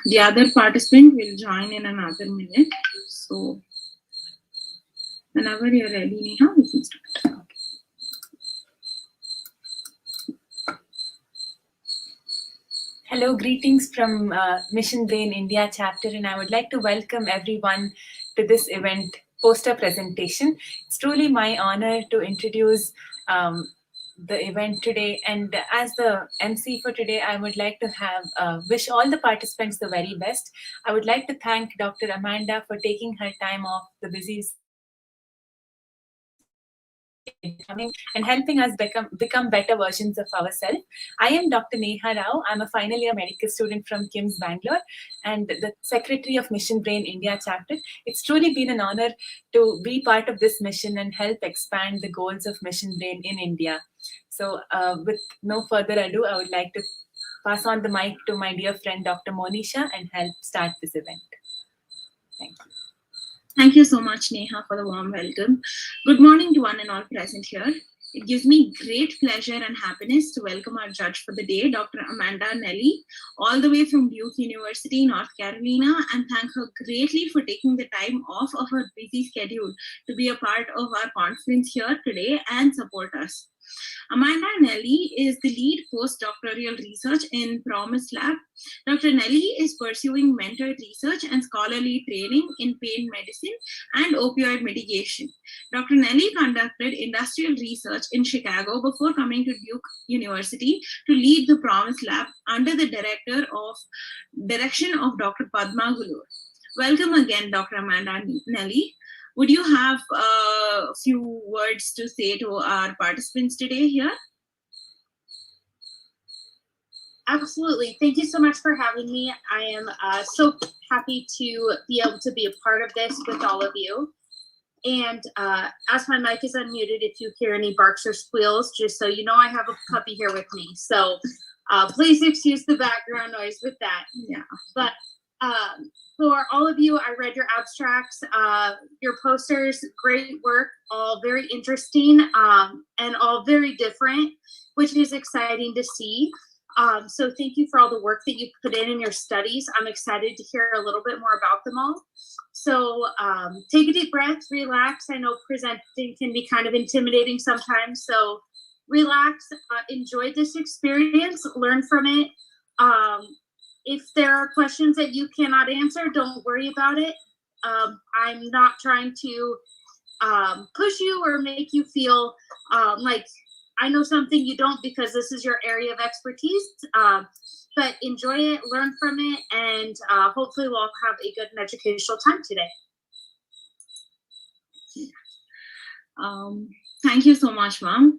The other participant will join in another minute. So whenever you're ready, Neha, we can start. Hello, greetings from Mission Brain India chapter, and I would like to welcome everyone to this event poster presentation. It's truly my honor to introduce the event today, and as the MC for today, I would like to wish all the participants the very best. I would like to thank Dr. Amanda for taking her time off the busy and helping us become better versions of ourselves. I am Dr. Neha Rao. I'm a final year medical student from KIMS Bangalore and the Secretary of Mission Brain India chapter. It's truly been an honor to be part of this mission and help expand the goals of Mission Brain in India. So with no further ado, I would like to pass on the mic to my dear friend Dr. Monisha and help start this event. Thank you. Thank you so much, Neha, for the warm welcome. Good morning to one and all present here. It gives me great pleasure and happiness to welcome our judge for the day, Dr. Amanda Nelly, all the way from Duke University, North Carolina, and thank her greatly for taking the time off of her busy schedule to be a part of our conference here today and support us. Amanda Nelly is the lead postdoctoral research in Promise Lab. Dr. Nelly is pursuing mentored research and scholarly training in pain medicine and opioid mitigation. Dr. Nelly conducted industrial research in Chicago before coming to Duke University to lead the Promise Lab under the direction of Dr. Padma Gulur. Welcome again, Dr. Amanda Nelly. Would you have a few words to say to our participants today here? Absolutely. Thank you so much for having me. I am so happy to be able to be a part of this with all of you. And as my mic is unmuted, if you hear any barks or squeals, just so you know, I have a puppy here with me. So please excuse the background noise with that. Yeah. But for all of you, I read your abstracts, your posters, great work, all very interesting and all very different, which is exciting to see. So thank you for all the work that you put in your studies. I'm excited to hear a little bit more about them all. So take a deep breath, relax. I know presenting can be kind of intimidating sometimes. So relax, enjoy this experience, learn from it. If there are questions that you cannot answer, don't worry about it. I'm not trying to push you or make you feel like I know something you don't, because this is your area of expertise. But enjoy it, learn from it, and hopefully we'll have a good and educational time today. Thank you so much, ma'am.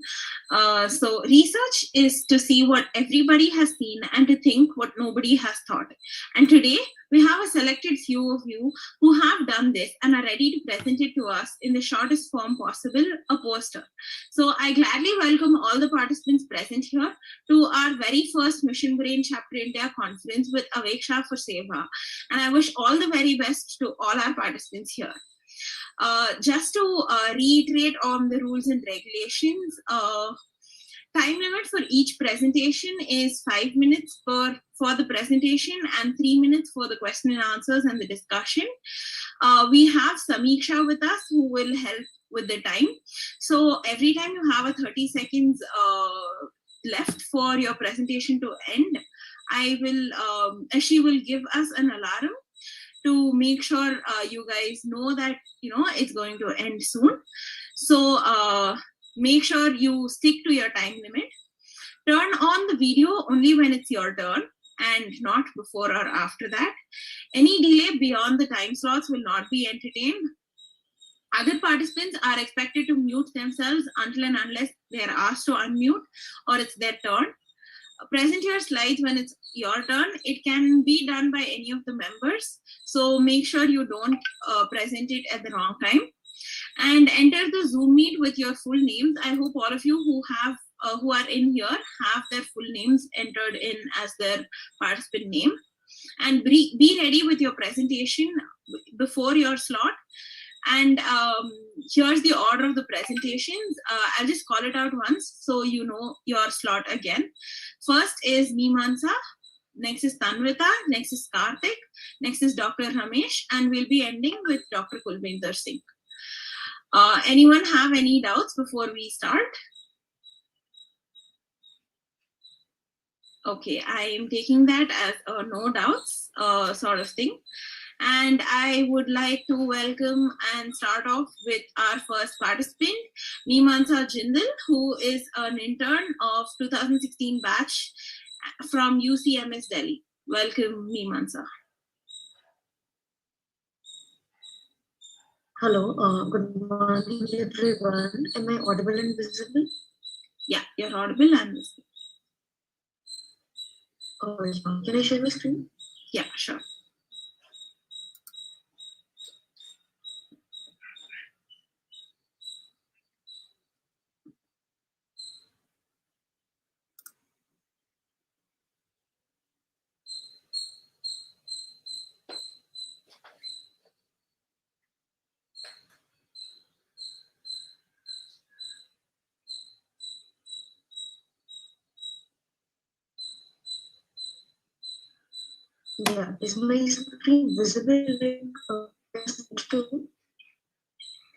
So research is to see what everybody has seen and to think what nobody has thought. And today we have a selected few of you who have done this and are ready to present it to us in the shortest form possible, a poster. So I gladly welcome all the participants present here to our very first Mission Brain Chapter India conference with Aveksha for Seva. And I wish all the very best to all our participants here. Just to reiterate on the rules and regulations, time limit for each presentation is 5 minutes for the presentation and 3 minutes for the question and answers and the discussion. We have Samiksha with us who will help with the time. So every time you have a 30 seconds left for your presentation to end, she will give us an alarm to make sure you guys know that it's going to end soon. So make sure you stick to your time limit. Turn on the video only when it's your turn, and not before or after that. Any delay beyond the time slots will not be entertained. Other participants are expected to mute themselves until and unless they are asked to unmute or it's their turn. Present your slides when it's your turn. It can be done by any of the members, so make sure you don't present it at the wrong time. And enter the Zoom meet with your full names. I hope all of you who are in here have their full names entered in as their participant name. And be ready with your presentation before your slot. And here's the order of the presentations. I'll just call it out once so you know your slot again. First is Nimanza, next is Tanvita, next is Karthik, next is Dr. Ramesh, and we'll be ending with Dr. Kulvinder Singh. Anyone have any doubts before we start? Okay, I am taking that as a no doubts sort of thing. And I would like to welcome and start off with our first participant, Nimanza Jindal, who is an intern of 2016 batch from UCMS Delhi. Welcome, Nimanza. Hello, good morning everyone. Am I audible and visible? Yeah, you're audible and visible. Can I share my screen? Yeah, sure. Yeah, is my screen visible?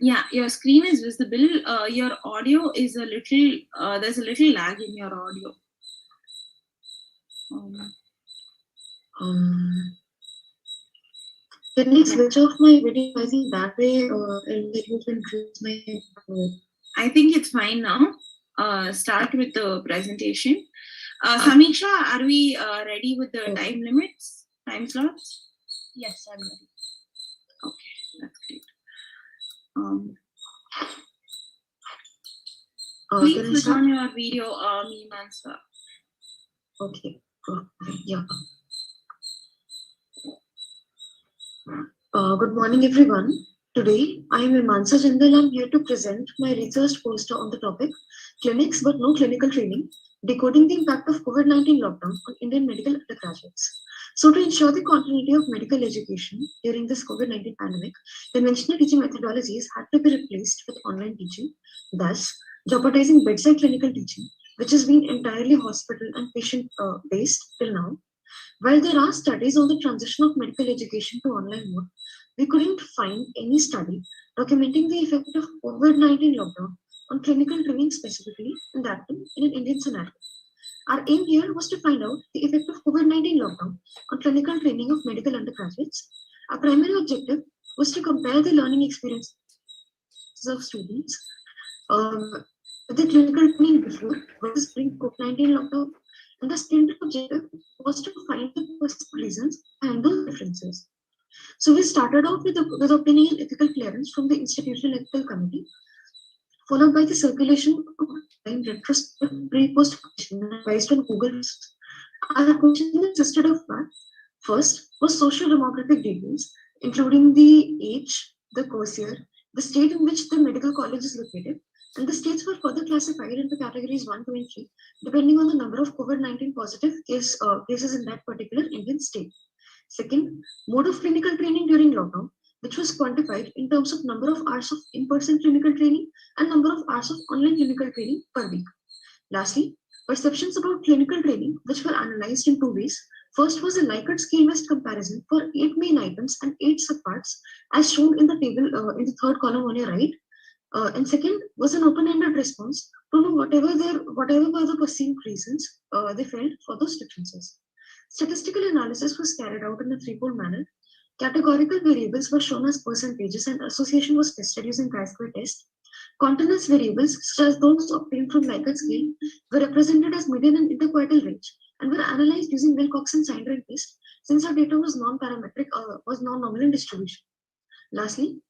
Yeah, your screen is visible. Your audio is a little, there's a little lag in your audio. Can you switch off my video? I think that way you can increase my. I think it's fine now. Start with the presentation. Samiksha, are we ready with the time limits, time slots? Yes, I'm ready. Okay, that's great. Please switch on your video, Nimanza. Okay. Yeah. Good morning, everyone. Today, I am Nimanza Jindal. I'm here to present my research poster on the topic Clinics but No Clinical Training, Decoding the Impact of COVID-19 Lockdown on Indian Medical Undergraduates. So, to ensure the continuity of medical education during this COVID-19 pandemic, conventional teaching methodologies had to be replaced with online teaching, thus jeopardizing bedside clinical teaching, which has been entirely hospital and patient-based till now. While there are studies on the transition of medical education to online mode, we couldn't find any study documenting the effect of COVID-19 lockdown on clinical training specifically, and that too in an Indian scenario. Our aim here was to find out the effect of COVID-19 lockdown on clinical training of medical undergraduates. Our primary objective was to compare the learning experiences of students with the clinical training before versus during COVID-19 lockdown. And the stated objective was to find the possible reasons behind those differences. So we started out with obtaining an ethical clearance from the Institutional Ethical Committee, followed by the circulation of retrospective pre-post question based on Google. Our question consisted of that. First was social demographic details, including the age, the course year, the state in which the medical college is located, and the states were further classified into categories 1, 2, and 3, depending on the number of COVID-19 positive cases in that particular Indian state. Second, mode of clinical training during lockdown, which was quantified in terms of number of hours of in-person clinical training and number of hours of online clinical training per week. Lastly, perceptions about clinical training, which were analyzed in 2 ways. First was a Likert scale-based comparison for 8 main items and 8 subparts, as shown in the table in the third column on your right. And second was an open-ended response to know whatever were the perceived reasons they felt for those differences. Statistical analysis was carried out in a threefold manner. Categorical variables were shown as percentages and association was tested using chi-square test. Continuous variables, such as those obtained from Likert scale, were represented as median and interquartile range, and were analyzed using Wilcoxon sign-rank test since our data was non-parametric, was non-normal in distribution. Lastly,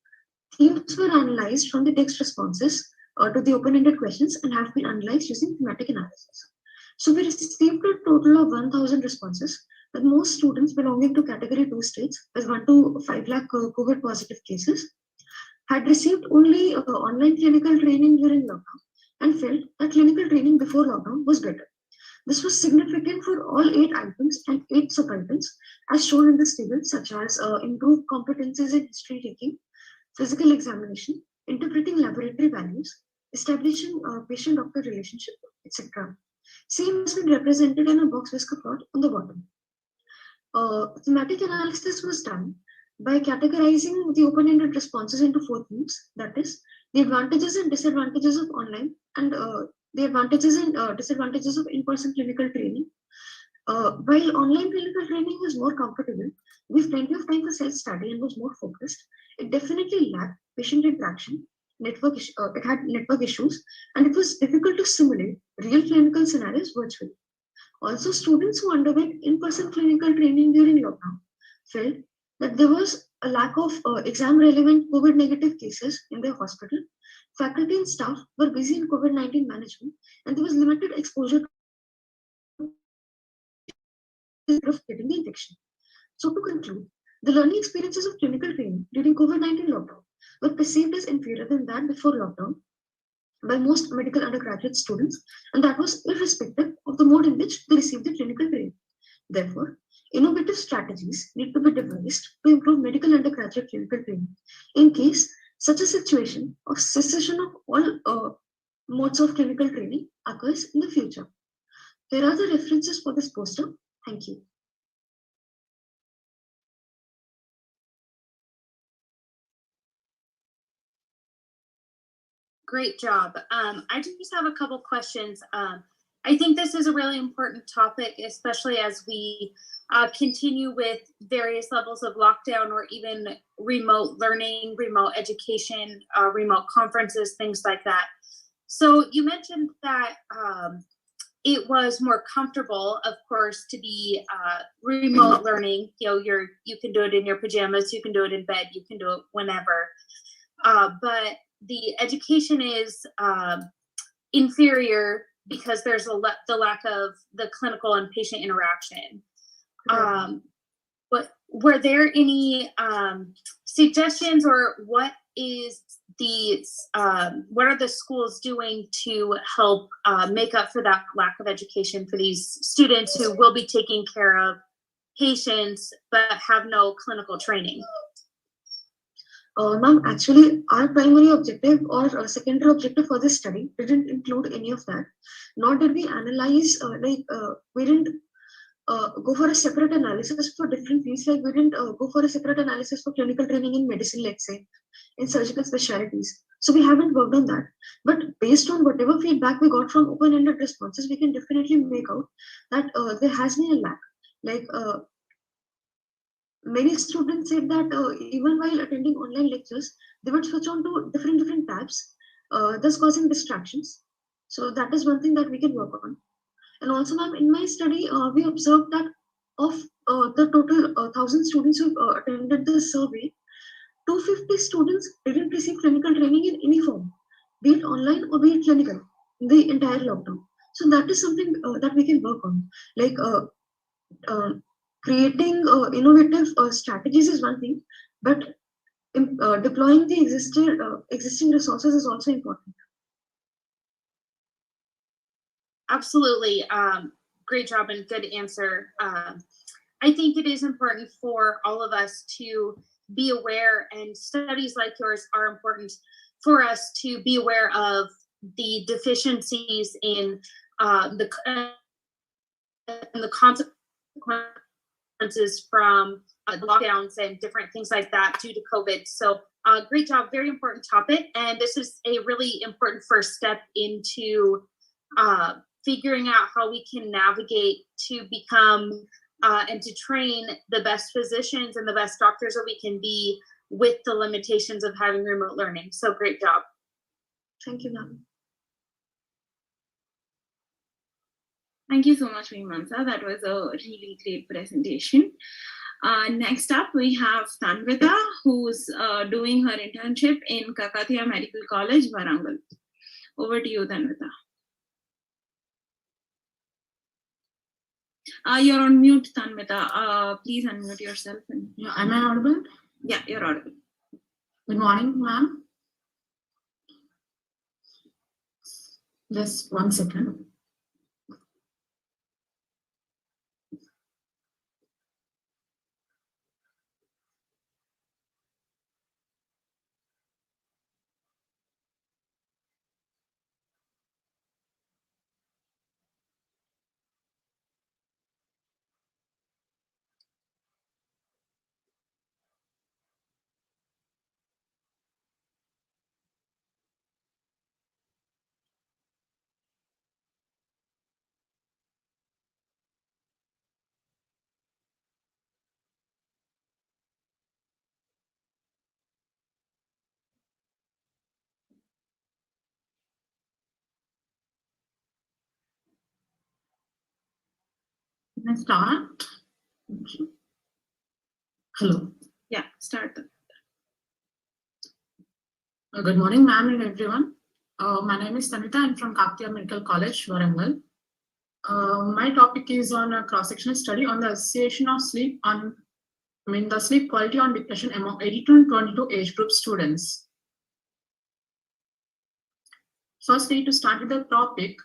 themes were analyzed from the text responses to the open-ended questions and have been analyzed using thematic analysis. So we received a total of 1,000 responses, with most students belonging to category 2 states, as 1 to 5 lakh COVID positive cases, had received only online clinical training during lockdown and felt that clinical training before lockdown was better. This was significant for all 8 items and 8 sub-items as shown in this table, such as improved competencies in history taking, physical examination, interpreting laboratory values, establishing patient-doctor relationship, etc. Same has been represented in a box whisker plot on the bottom. Thematic analysis was done by categorizing the open-ended responses into 4 themes, that is, the advantages and disadvantages of online and the advantages and disadvantages of in-person clinical training. While online clinical training is more comfortable, with plenty of time for self-study and was more focused, it definitely lacked patient interaction, it had network issues, and it was difficult to simulate real clinical scenarios virtually. Also, students who underwent in-person clinical training during lockdown felt that there was a lack of exam-relevant COVID-negative cases in their hospital. Faculty and staff were busy in COVID-19 management, and there was limited exposure of getting the infection. So to conclude, the learning experiences of clinical training during COVID-19 lockdown were perceived as inferior than that before lockdown by most medical undergraduate students, and that was irrespective of the mode in which they received the clinical training. Therefore, innovative strategies need to be devised to improve medical undergraduate clinical training in case such a situation of cessation of all modes of clinical training occurs in the future. Here are the references for this poster. Thank you. Great job. I just have a couple questions. I think this is a really important topic, especially as we continue with various levels of lockdown or even remote learning, remote education, remote conferences, things like that. So you mentioned that it was more comfortable, of course, to be remote learning. You know, you can do it in your pajamas, you can do it in bed, you can do it whenever. But the education is inferior because there's the lack of the clinical and patient interaction. But were there any suggestions, or what are the schools doing to help make up for that lack of education for these students who will be taking care of patients but have no clinical training? Ma'am, actually, our primary objective or secondary objective for this study didn't include any of that. Nor did we analyze, we didn't go for a separate analysis for different fields. Like we didn't go for a separate analysis for clinical training in medicine, let's say, in surgical specialties. So we haven't worked on that. But based on whatever feedback we got from open-ended responses, we can definitely make out that there has been a lack. Like many students said that even while attending online lectures, they would switch on to different tabs, thus causing distractions. So that is one thing that we can work on. And also, ma'am, in my study, we observed that of the total 1,000 students who attended the survey, 250 students didn't receive clinical training in any form, be it online or be it clinical, in the entire lockdown. So that is something that we can work on. Like creating innovative strategies is one thing, but deploying the existing resources is also important. Absolutely. Great job and good answer. I think it is important for all of us to be aware, and studies like yours are important for us to be aware of the deficiencies in the consequences from lockdowns and different things like that due to COVID. So great job, very important topic. And this is a really important first step into figuring out how we can navigate to become and to train the best physicians and the best doctors that we can be with the limitations of having remote learning. So great job. Thank you, ma'am. Thank you so much, Nimanza. That was a really great presentation. Next up, we have Tanvita, who's doing her internship in Kakatiya Medical College, Warangal. Over to you, Tanvita. You're on mute, Tanvita. Please unmute yourself. Yeah, am I audible? Yeah, you're audible. Good morning, ma'am. Just 1 second. Can I start? Hello. Yeah, start. Good morning, ma'am and everyone. My name is Tanvita. I'm from Kakatiya Medical College, Warangal. My topic is on a cross-sectional study on the association of sleep the sleep quality on depression among 18 to 22 age group students. Firstly, to start with the topic,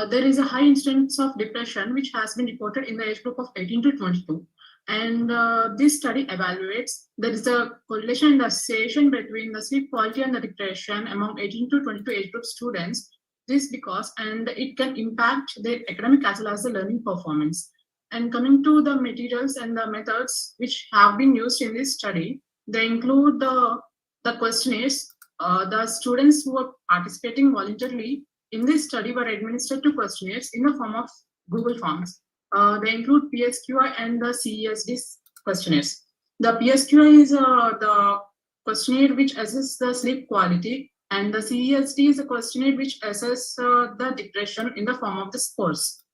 there is a high incidence of depression which has been reported in the age group of 18 to 22. And this study evaluates there is a correlation and association between the sleep quality and the depression among 18 to 22 age group students. This because and it can impact their academic as well as the learning performance. And coming to the materials and the methods which have been used in this study, they include the questionnaires. The students who are participating voluntarily in this study were administered to questionnaires in the form of Google Forms. They include PSQI and the CESD questionnaires. The PSQI is the questionnaire which assesses the sleep quality, and the CESD is a questionnaire which assesses the depression in the form of the scores.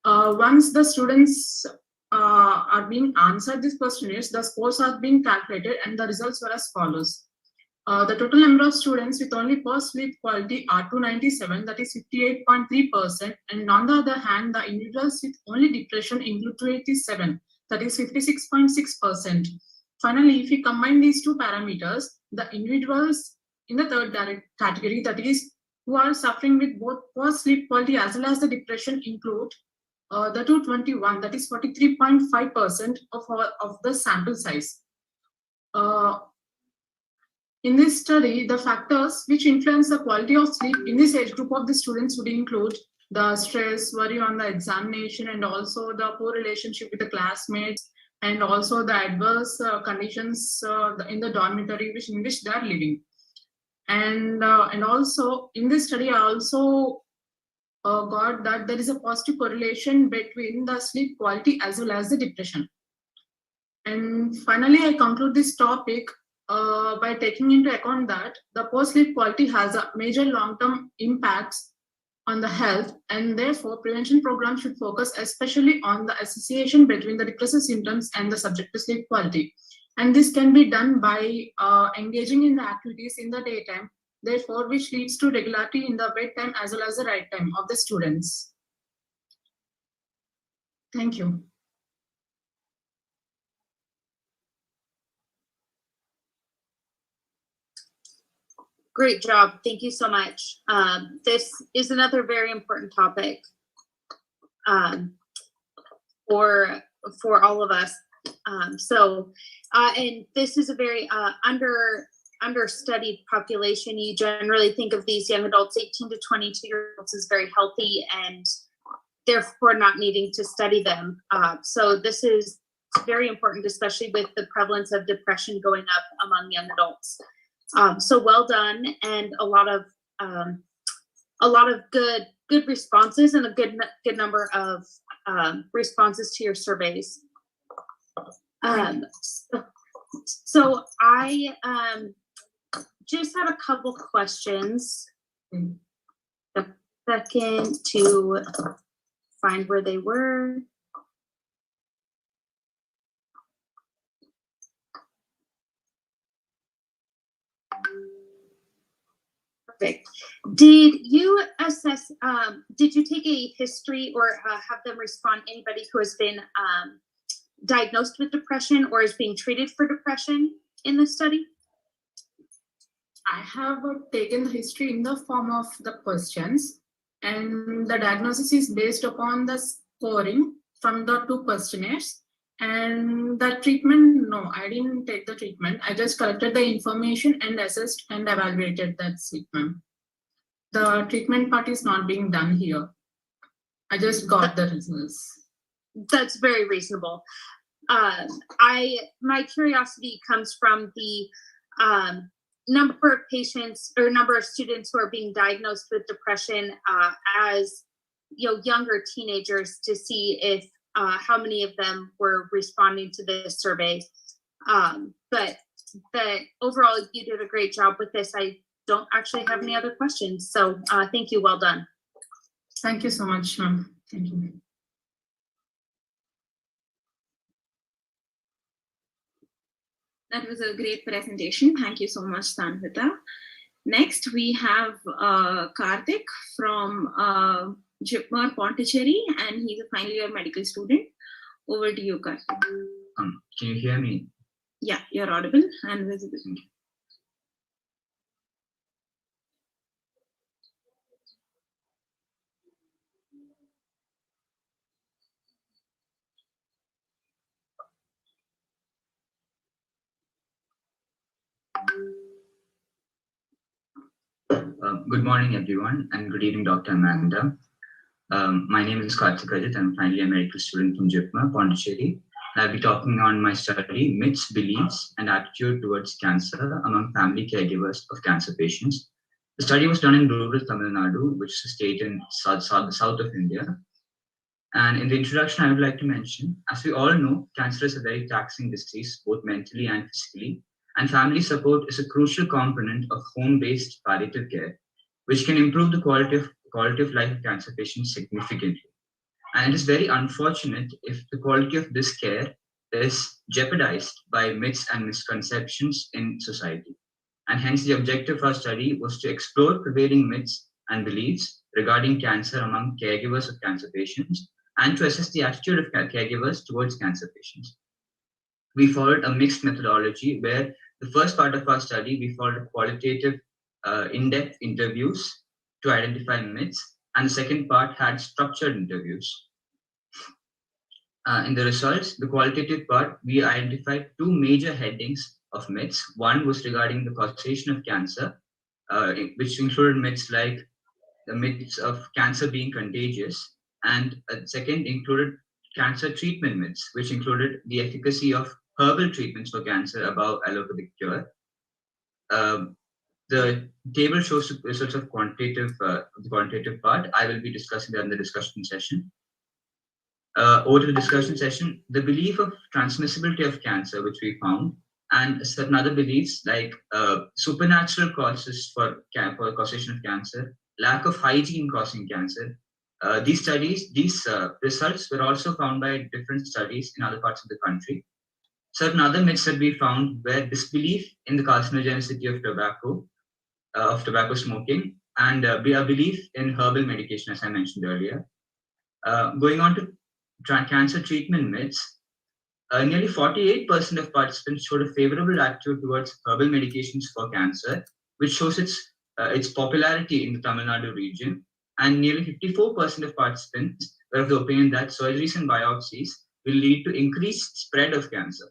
Once the students are being answered these questionnaires, the scores are being calculated, and the results were as follows. The total number of students with only poor sleep quality are 297, that is 58.3%, and on the other hand, the individuals with only depression include 287, that is 56.6%. Finally, if we combine these two parameters, the individuals in the third category, that is who are suffering with both poor sleep quality as well as the depression, include the 221, that is 43.5% of the sample size. In this study, the factors which influence the quality of sleep in this age group of the students would include the stress, worry on the examination, and also the poor relationship with the classmates, and also the adverse conditions in the dormitory in which they are living. And also in this study, I also got that there is a positive correlation between the sleep quality as well as the depression. And finally, I conclude this topic by taking into account that the poor sleep quality has a major long-term impacts on the health, and therefore prevention programs should focus especially on the association between the depressive symptoms and the subjective sleep quality. And this can be done by engaging in the activities in the daytime, therefore which leads to regularity in the bedtime as well as the right time of the students. Thank you. Great job. Thank you so much. This is another very important topic for all of us. And this is a very understudied population. You generally think of these young adults, 18 to 22-year-olds, as very healthy and therefore not needing to study them. So this is very important, especially with the prevalence of depression going up among young adults. So well done, and a lot of good responses and a good number of responses to your surveys. So I just have a couple questions. A second to find where they were. Perfect. Did you assess, did you take a history or have them respond, anybody who has been diagnosed with depression or is being treated for depression in the study? I have taken the history in the form of the questions, and the diagnosis is based upon the scoring from the 2 questionnaires. And the treatment, no, I didn't take the treatment. I just collected the information and assessed and evaluated that treatment. The treatment part is not being done here. I just got the results. That's very reasonable. My curiosity comes from the number of patients or number of students who are being diagnosed with depression as younger teenagers, to see if how many of them were responding to this survey. But overall, you did a great job with this. I don't actually have any other questions. So thank you. Well done. Thank you so much, ma'am. Thank you. That was a great presentation. Thank you so much, Sanvita. Next, we have Karthik from Jipmer, Pondicherry, and he's a final year medical student. Over to you, Karthik. Can you hear me? Yeah, you're audible and visible. Good morning, everyone, and good evening, Dr. Amanda. My name is Karthik Ajit. I'm finally a medical student from Jipmer, Pondicherry. I'll be talking on my study, Myths, Beliefs, and Attitude Towards Cancer Among Family Caregivers of Cancer Patients. The study was done in rural Tamil Nadu, which is a state in the south of India. And in the introduction, I would like to mention, as we all know, cancer is a very taxing disease, both mentally and physically. And family support is a crucial component of home-based palliative care, which can improve the quality of life of cancer patients significantly. And it is very unfortunate if the quality of this care is jeopardized by myths and misconceptions in society. And hence the objective of our study was to explore prevailing myths and beliefs regarding cancer among caregivers of cancer patients and to assess the attitude of caregivers towards cancer patients. We followed a mixed methodology where the first part of our study, we followed qualitative in-depth interviews to identify myths, and the second part had structured interviews. In the results, the qualitative part, we identified 2 major headings of myths. One was regarding the causation of cancer, which included myths like the myths of cancer being contagious, and second included cancer treatment myths, which included the efficacy of herbal treatments for cancer above allopathic cure. The table shows the results of the quantitative part. I will be discussing that in the discussion session. Over to the discussion session, the belief of transmissibility of cancer, which we found, and certain other beliefs like supernatural causes for causation of cancer, lack of hygiene causing cancer. These results were also found by different studies in other parts of the country. Certain other myths that we found were disbelief in the carcinogenicity of tobacco smoking, and a belief in herbal medication, as I mentioned earlier. Going on to cancer treatment myths, nearly 48% of participants showed a favorable attitude towards herbal medications for cancer, which shows its popularity in the Tamil Nadu region. And nearly 54% of participants were of the opinion that surgeries and biopsies will lead to increased spread of cancer.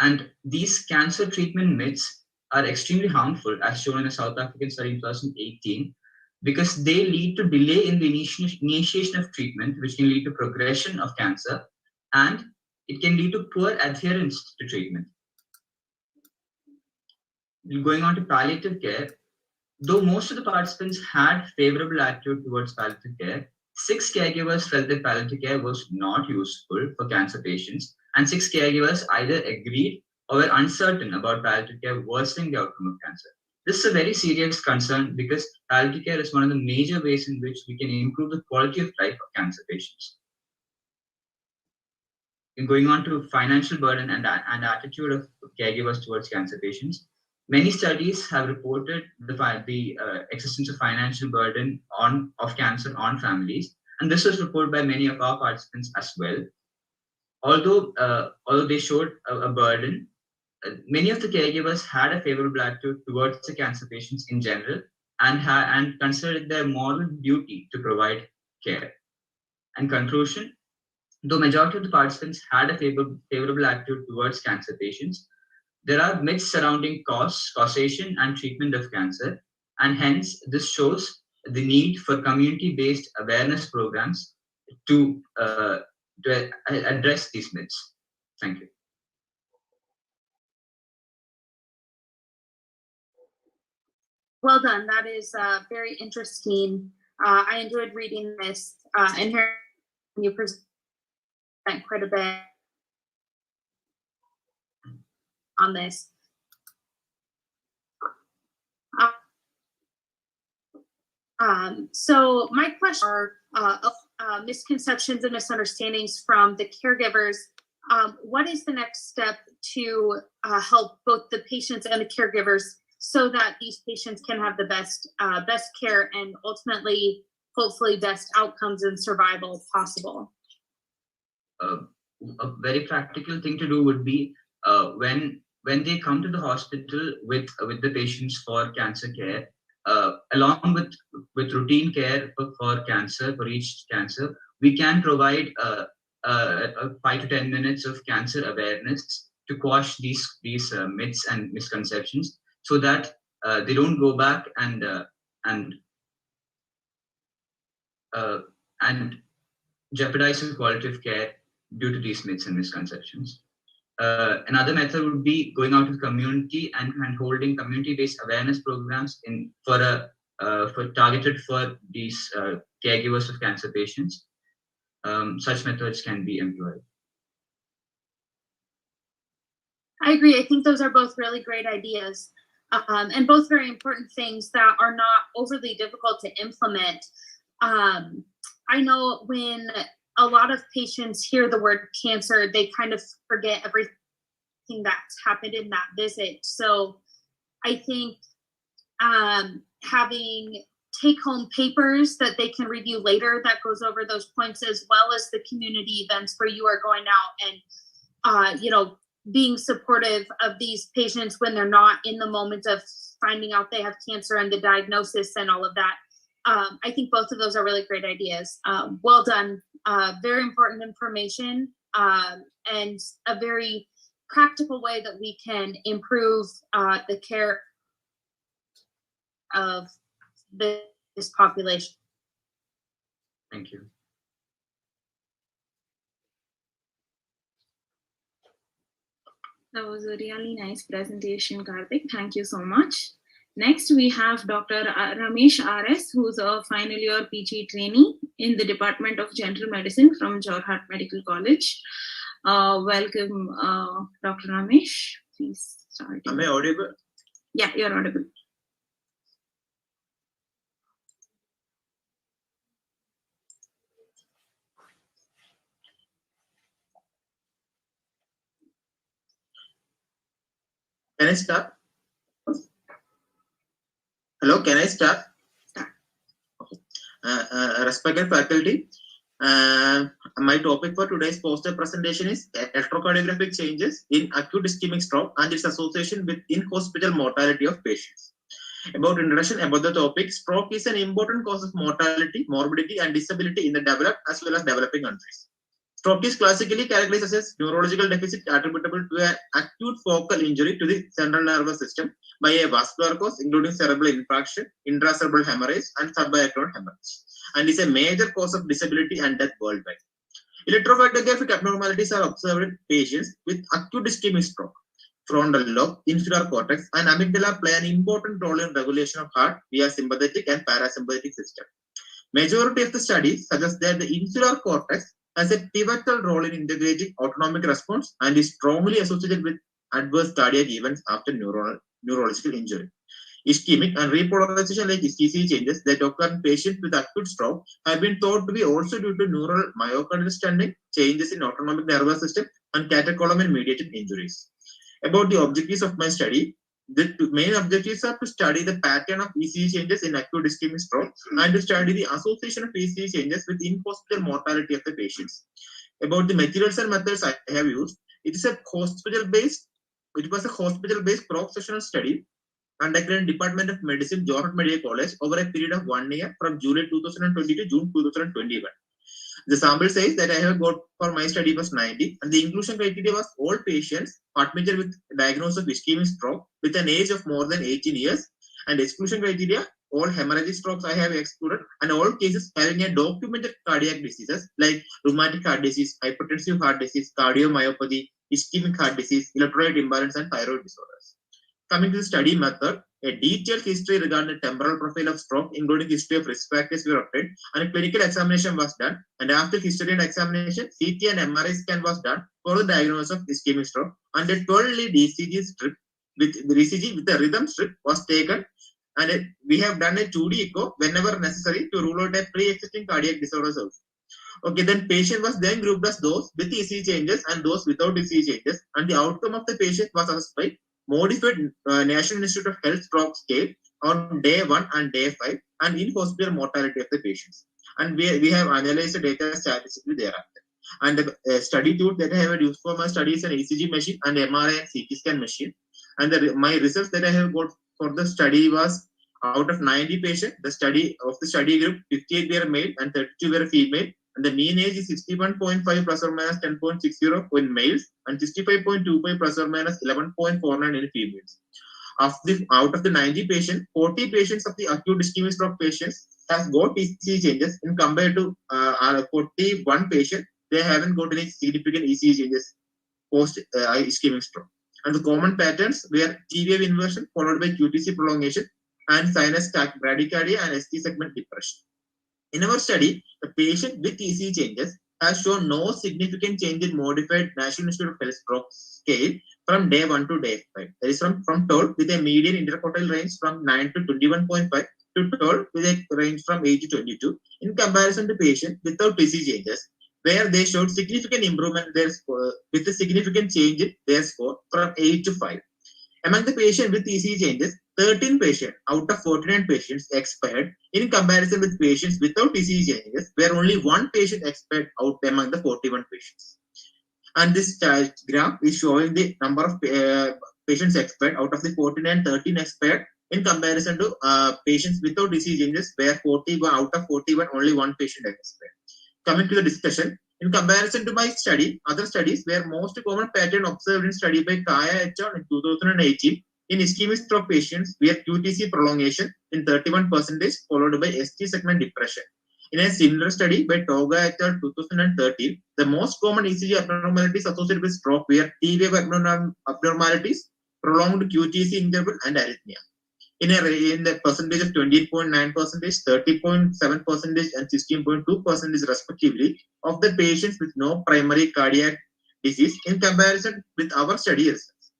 And these cancer treatment myths are extremely harmful, as shown in a South African study in 2018, because they lead to delay in the initiation of treatment, which can lead to progression of cancer, and it can lead to poor adherence to treatment. Going on to palliative care, though most of the participants had favorable attitude towards palliative care, 6 caregivers felt that palliative care was not useful for cancer patients, and 6 caregivers either agreed or were uncertain about palliative care worsening the outcome of cancer. This is a very serious concern because palliative care is one of the major ways in which we can improve the quality of life of cancer patients. In going on to financial burden and attitude of caregivers towards cancer patients, many studies have reported the existence of financial burden of cancer on families, and this was reported by many of our participants as well. Although they showed a burden, many of the caregivers had a favorable attitude towards the cancer patients in general and considered their moral duty to provide care. In conclusion, though majority of the participants had a favorable attitude towards cancer patients, there are myths surrounding causation, and treatment of cancer, and hence this shows the need for community-based awareness programs to address these myths. Thank you. Well done. That is very interesting. I enjoyed reading this and hearing you present quite a bit on this. So my question are misconceptions and misunderstandings from the caregivers. What is the next step to help both the patients and the caregivers so that these patients can have the best care and ultimately, hopefully, best outcomes and survival possible? A very practical thing to do would be when they come to the hospital with the patients for cancer care, along with routine care for each cancer, we can provide 5 to 10 minutes of cancer awareness to quash these myths and misconceptions, so that they don't go back and jeopardize the quality of care due to these myths and misconceptions. Another method would be going out to the community and holding community-based awareness programs targeted for these caregivers of cancer patients. Such methods can be employed. I agree. I think those are both really great ideas, and both very important things that are not overly difficult to implement. I know when a lot of patients hear the word cancer, they kind of forget everything that's happened in that visit. So I think having take-home papers that they can review later that goes over those points, as well as the community events where you are going out and being supportive of these patients when they're not in the moment of finding out they have cancer and the diagnosis and all of that. I think both of those are really great ideas. Well done. Very important information and a very practical way that we can improve the care of this population. Thank you. That was a really nice presentation, Karthik. Thank you so much. Next, we have Dr. Ramesh RS, who's a final year PG trainee in the Department of General Medicine from Jorhat Medical College. Welcome, Dr. Ramesh. Please start. Am I audible? Yeah, you're audible. Can I start? Hello, can I start? Respected faculty, my topic for today's poster presentation is electrocardiographic changes in acute ischemic stroke and its association with in-hospital mortality of patients. About introduction about the topic, stroke is an important cause of mortality, morbidity, and disability in the developed as well as developing countries. Stroke is classically characterized as neurological deficit attributable to an acute focal injury to the central nervous system by a vascular cause, including cerebral infarction, intracerebral hemorrhage, and subarachnoid hemorrhage, and is a major cause of disability and death worldwide. Electrocardiographic abnormalities are observed in patients with acute ischemic stroke. Frontal lobe, inferior cortex, and amygdala play an important role in regulation of heart via sympathetic and parasympathetic system. Majority of the studies suggest that the inferior cortex has a pivotal role in integrating autonomic response and is strongly associated with adverse cardiac events after neurological injury. Ischemic and repolarization like ECG changes that occur in patients with acute stroke have been thought to be also due to neural myocardial stenting, changes in autonomic nervous system, and catecholamine-mediated injuries. About the objectives of my study, the main objectives are to study the pattern of ECG changes in acute ischemic stroke and to study the association of ECG changes with in-hospital mortality of the patients. About the materials and methods I have used, it was a hospital-based cross-sectional study conducted in Department of Medicine, Johor Medical College over a period of 1 year from July 2020 to June 2021. The sample size that I have got for my study was 90, and the inclusion criteria was all patients admitted with diagnosis of ischemic stroke with an age of more than 18 years, and exclusion criteria, all hemorrhagic strokes I have excluded, and all cases having a documented cardiac diseases like rheumatic heart disease, hypertensive heart disease, cardiomyopathy, ischemic heart disease, electrolyte imbalance, and thyroid disorders. Coming to the study method, a detailed history regarding the temporal profile of stroke, including history of risk factors, were obtained, and a clinical examination was done. And after history and examination, CT and MRI scan was done for the diagnosis of ischemic stroke, and a 12-lead ECG strip with the ECG with a rhythm strip was taken, and we have done a 2D echo whenever necessary to rule out a pre-existing cardiac disorders also. Okay, then patient was then grouped as those with ECG changes and those without ECG changes, and the outcome of the patient was assessed by modified National Institute of Health stroke scale on day 1 and day 5 and in hospital mortality of the patients. And we have analyzed the data statistically thereafter. And the study tool that I have used for my study is an ECG machine and MRI and CT scan machine. And my results that I have got for the study was out of 90 patients, the study group, 58 were male and 32 were female. And the mean age is 61.5 plus or minus 10.60 in males and 65.25 plus or minus 11.49 in females. Out of the 90 patients, 40 patients of the acute ischemic stroke patients has got ECG changes in compared to 41 patients, they haven't got any significant ECG changes post ischemic stroke. And the common patterns were T wave inversion followed by QTC prolongation and sinus bradycardia and ST segment depression. In our study, the patient with ECG changes has shown no significant change in modified National Institute of Health stroke scale from day 1 to day 5. That is from 12 with a median interquartile range from 9 to 21.5 to 12 with a range from 8 to 22 in comparison to patients without ECG changes, where they showed significant improvement in their score with a significant change in their score from 8 to 5. Among the patients with ECG changes, 13 patients out of 49 patients expired in comparison with patients without ECG changes, where only 1 patient expired out among the 41 patients. And this graph is showing the number of patients expired out of the 49, 13 expired in comparison to patients without ECG changes, where 41 out of 41, only 1 patient expired. Coming to the discussion, in comparison to my study, other studies where most common pattern observed in study by Kaya et al. In 2018 in ischemic stroke patients, we had QTC prolongation in 31%, followed by ST segment depression. In a similar study by Toga et al. 2013, the most common ECG abnormalities associated with stroke were T wave abnormalities, prolonged QTC interval, and arrhythmia. In the percentage of 28.9%, 30.7%, and 16.2% respectively of the patients with no primary cardiac disease in comparison with our study results.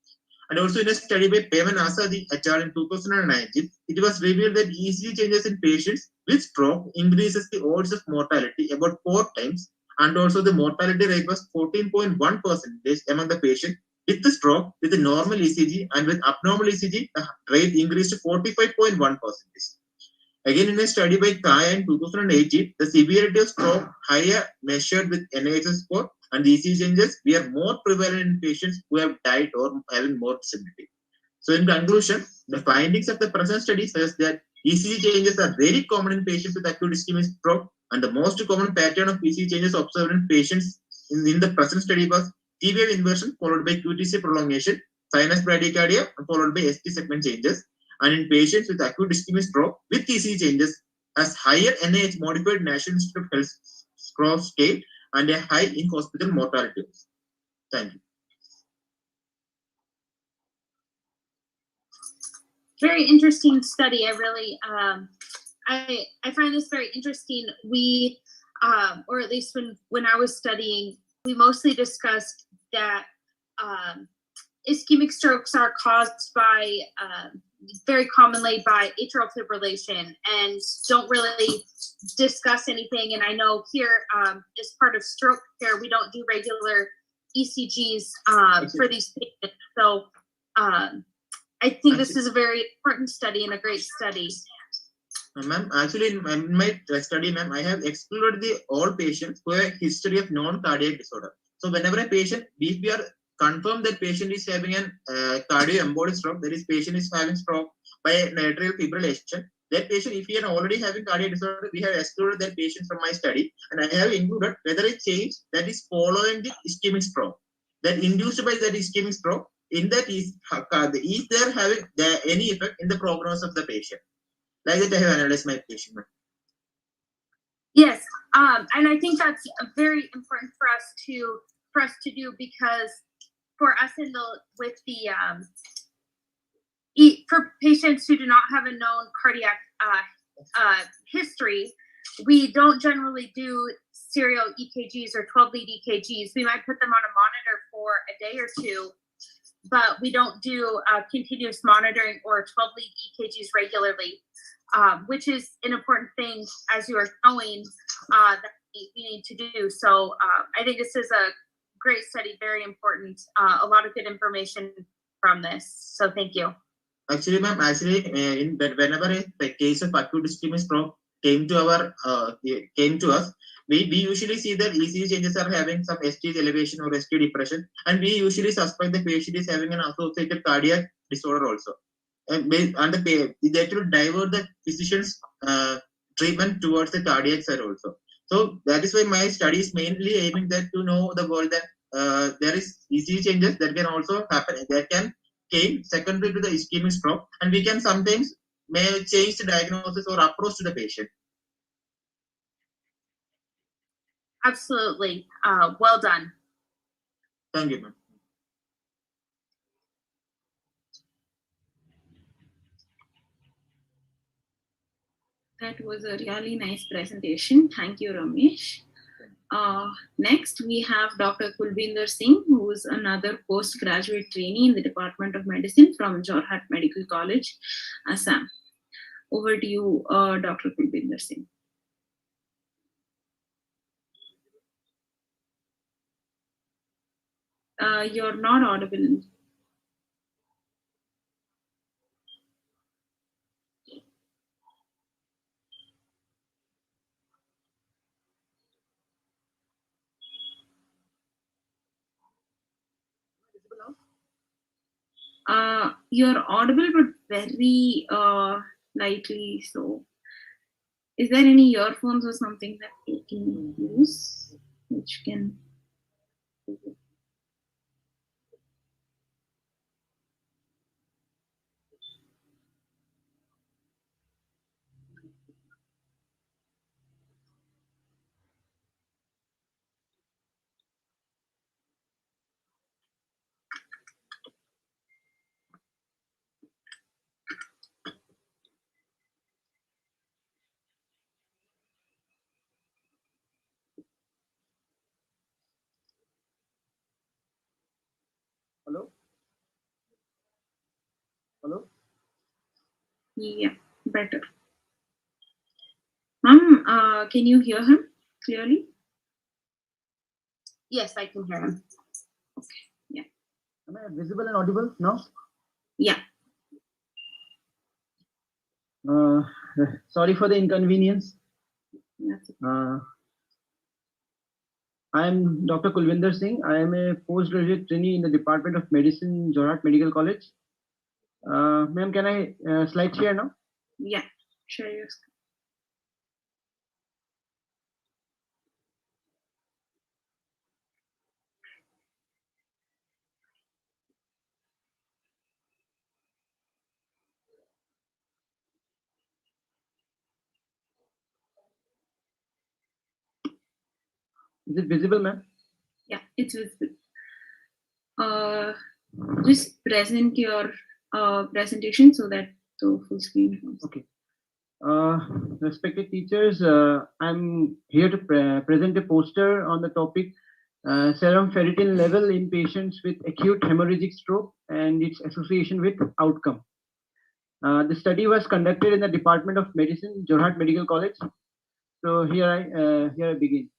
And also in a study by Pevan Asadi et al. In 2019, it was revealed that ECG changes in patients with stroke increases the odds of mortality about 4 times, and also the mortality rate was 14.1% among the patients with the stroke with the normal ECG, and with abnormal ECG, the rate increased to 45.1%. Again, in a study by Kaya in 2018, the severity of stroke higher measured with NIHS score and the ECG changes were more prevalent in patients who have died or having more disability. So in conclusion, the findings of the present study suggest that ECG changes are very common in patients with acute ischemic stroke, and the most common pattern of ECG changes observed in patients in the present study was T wave inversion followed by QTC prolongation, sinus bradycardia followed by ST segment changes, and in patients with acute ischemic stroke with ECG changes as higher NIH modified National Institute of Health stroke scale and a high in hospital mortality. Thank you. Very interesting study. I really, I find this very interesting. We, or at least when I was studying, we mostly discussed that ischemic strokes are caused by very commonly by atrial fibrillation and don't really discuss anything. And I know here, as part of stroke care, we don't do regular ECGs for these patients. So I think this is a very important study and a great study. Ma'am, actually in my study, ma'am, I have excluded all patients who have a history of non-cardiac disorder. So whenever a patient, if we are confirmed that patient is having an cardioembolic stroke, that is patient is having stroke by an atrial fibrillation, that patient, if he is already having cardiac disorder, we have excluded that patient from my study, and I have included whether a change that is following the ischemic stroke, that induced by that ischemic stroke, in that is there having any effect in the prognosis of the patient. Like that, I have analyzed my patient. Yes, and I think that's very important for us to do, because for us for patients who do not have a known cardiac history, we don't generally do serial EKGs or 12-lead EKGs. We might put them on a monitor for a day or two, but we don't do continuous monitoring or 12-lead EKGs regularly, which is an important thing, as you are knowing, that we need to do. So I think this is a great study, very important, a lot of good information from this. So thank you. Actually, ma'am, whenever a case of acute ischemic stroke came to us, we usually see that ECG changes are having some ST elevation or ST depression, and we usually suspect the patient is having an associated cardiac disorder also. And they will divert the physician's treatment towards the cardiac side also. So that is why my study is mainly aiming that to know the world that there is ECG changes that can also happen, that can came secondary to the ischemic stroke, and we can sometimes may change the diagnosis or approach to the patient. Absolutely. Well done. Thank you, ma'am. That was a really nice presentation. Thank you, Ramesh. Next, we have Dr. Kulvinder Singh, who is another postgraduate trainee in the Department of Medicine from Jorhat Medical College, Assam. Over to you, Dr. Kulvinder Singh. You're not audible. You're audible, but very lightly. So, is there any earphones or something that you can use, which can? Hello? Hello? Yeah, better. Ma'am, can you hear him clearly? Yes, I can hear him. Okay, yeah. Am I visible and audible now? Yeah. Sorry for the inconvenience. I am Dr. Kulvinder Singh. I am a postgraduate trainee in the Department of Medicine, Jorhat Medical College. Ma'am, can I slide share now? Yeah, share your screen. Is it visible, ma'am? Yeah, it's visible. Just present your presentation so that the full screen comes. Okay. Respected teachers, I'm here to present a poster on the topic serum ferritin level in patients with acute hemorrhagic stroke and its association with outcome. The study was conducted in the Department of Medicine, Jorhat Medical College. So here I begin.